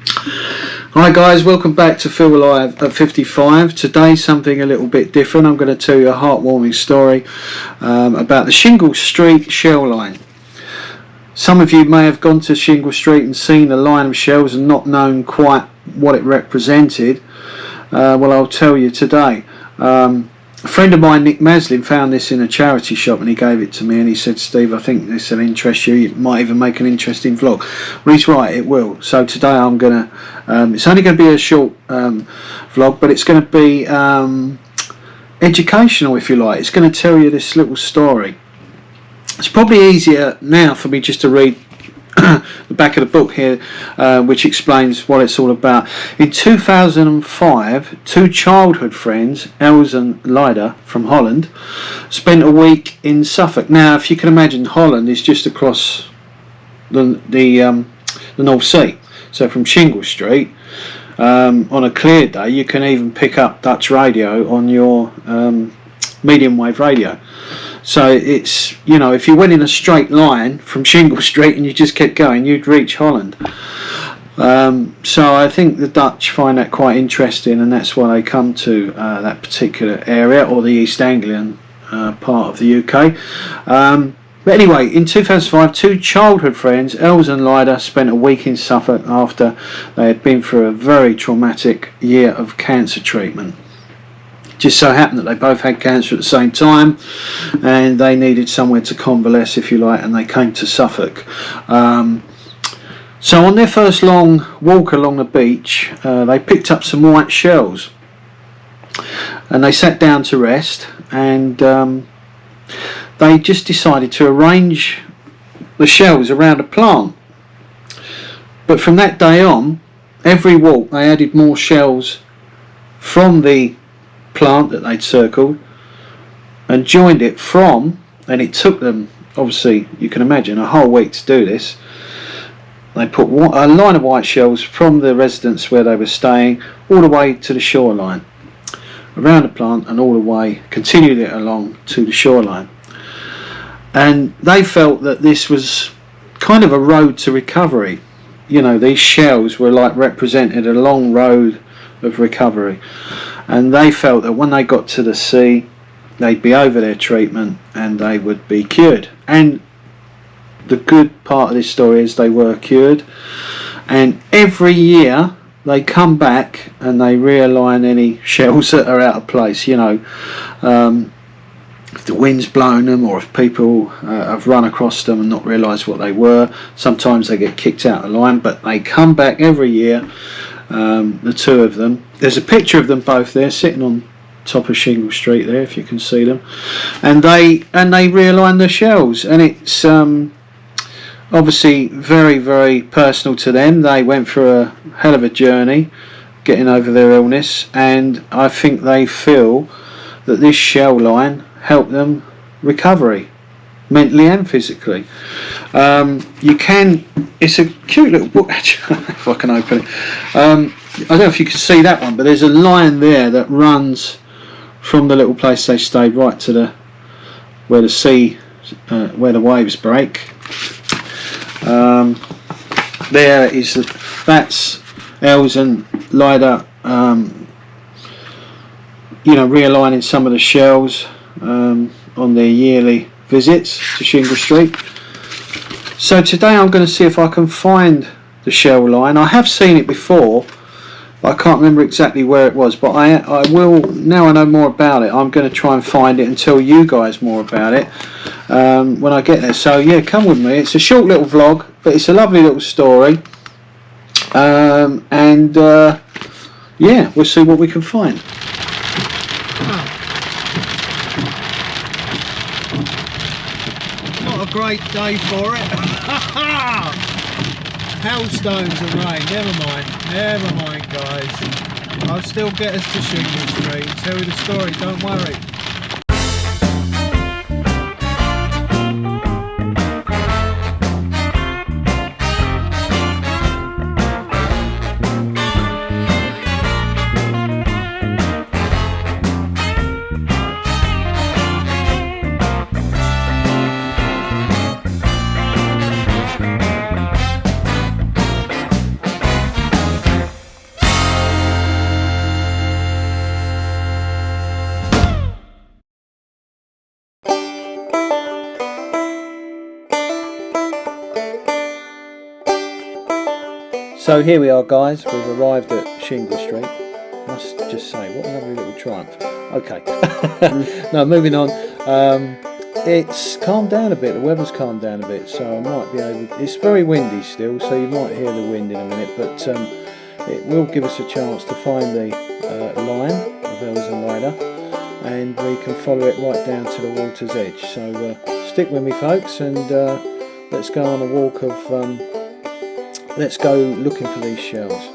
Hi guys, welcome back to Feel Alive at 55. Today something a little bit different. I'm going to tell you a heartwarming story about the Shingle Street shell line. Some of you may have gone to Shingle Street and seen a line of shells and not known quite what it represented. Well, I'll tell you today. A friend of mine, Nick Maslin, found this in a charity shop and he gave it to me and he said, Steve, I think this will interest you. It might even make an interesting vlog. Well, he's right, it will. So today I'm going to, it's only going to be a short vlog, but it's going to be educational, if you like. It's going to tell you this little story. It's probably easier now for me just to read the back of the book here, which explains what it's all about. In 2005, two childhood friends, Els and Lyda from Holland, spent a week in Suffolk. Now, if you can imagine, Holland is just across the North Sea. So from Shingle Street, on a clear day, you can even pick up Dutch radio on your medium wave radio. So it's, you know, if you went in a straight line from Shingle Street and you just kept going, you'd reach Holland. So I think the Dutch find that quite interesting, and that's why they come to that particular area, or the East Anglian part of the UK. But anyway, in 2005, two childhood friends, Els and Lyda, spent a week in Suffolk after they had been through a very traumatic year of cancer treatment. Just so happened that they both had cancer at the same time and they needed somewhere to convalesce, if you like, and they came to Suffolk. So on their first long walk along the beach, they picked up some white shells and they sat down to rest, and they just decided to arrange the shells around a plant. But from that day on, every walk they added more shells from the plant that they'd circled and joined it from, and it took them, obviously you can imagine, a whole week to do this. They put a line of white shells from the residence where they were staying all the way to the shoreline, around the plant, and all the way, continued it along to the shoreline. And they felt that this was kind of a road to recovery. You know, these shells were like represented a long road of recovery. And they felt that when they got to the sea, they'd be over their treatment and they would be cured. And the good part of this story is they were cured. And every year they come back and they realign any shells that are out of place. You know, if the wind's blown them, or if people have run across them and not realised what they were. Sometimes they get kicked out of line, but they come back every year. The two of them. There's a picture of them both there, sitting on top of Shingle Street there, if you can see them. And they realign the shells, and it's obviously very, very personal to them. They went through a hell of a journey getting over their illness, and I think they feel that this shell line helped them recovery, mentally and physically. You can, it's a cute little book actually, if I can open it. I don't know if you can see that one, but there's a line there that runs from the little place they stayed right to the where the sea, where the waves break. There is that's Els and Lyda, you know, realigning some of the shells on their yearly visits to Shingle Street. So today I'm going to see if I can find the shell line. I have seen it before, but I can't remember exactly where it was, but I will, now I know more about it, I'm going to try and find it and tell you guys more about it when I get there. So yeah, come with me. It's a short little vlog, but it's a lovely little story, and yeah, we'll see what we can find. Not a great day for it. Hailstones and rain. Never mind guys, I'll still get us to Shingle Street, tell you the story, don't worry. So here we are, guys, we've arrived at Shingle Street. Must just say, what a lovely little triumph. Okay, no, moving on. It's calmed down a bit, the weather's calmed down a bit, so I might be able, it's very windy still, so you might hear the wind in a minute, but it will give us a chance to find the line of Elsen Rider, and we can follow it right down to the water's edge. So stick with me, folks, and let's go on a walk of, let's go looking for these shells.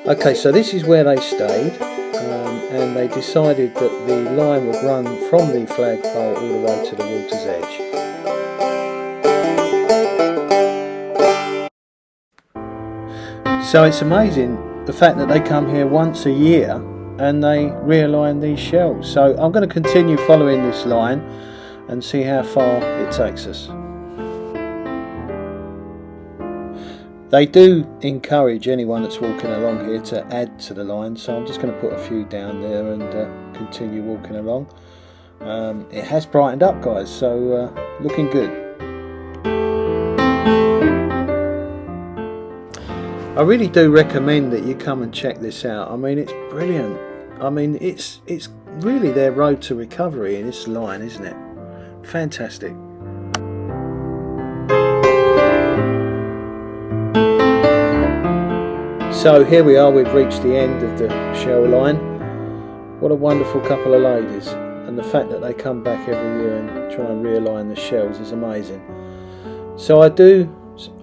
Okay, so this is where they stayed, and they decided that the line would run from the flagpole all the way to the water's edge. So it's amazing the fact that they come here once a year and they realign these shells. So I'm going to continue following this line and see how far it takes us. They do encourage anyone that's walking along here to add to the line, so I'm just going to put a few down there and continue walking along. It has brightened up, guys, so looking good. I really do recommend that you come and check this out. I mean, it's brilliant. I mean, it's really their road to recovery in this line, isn't it? Fantastic. So here we are, we've reached the end of the shell line. What a wonderful couple of ladies, and the fact that they come back every year and try and realign the shells is amazing. So I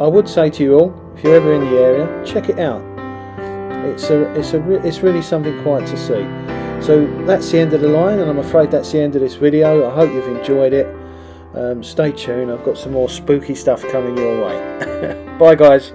would say to you all, if you're ever in the area, check it out. It's really something quite to see. So that's the end of the line, and I'm afraid that's the end of this video. I hope you've enjoyed it. Stay tuned, I've got some more spooky stuff coming your way. Bye, guys.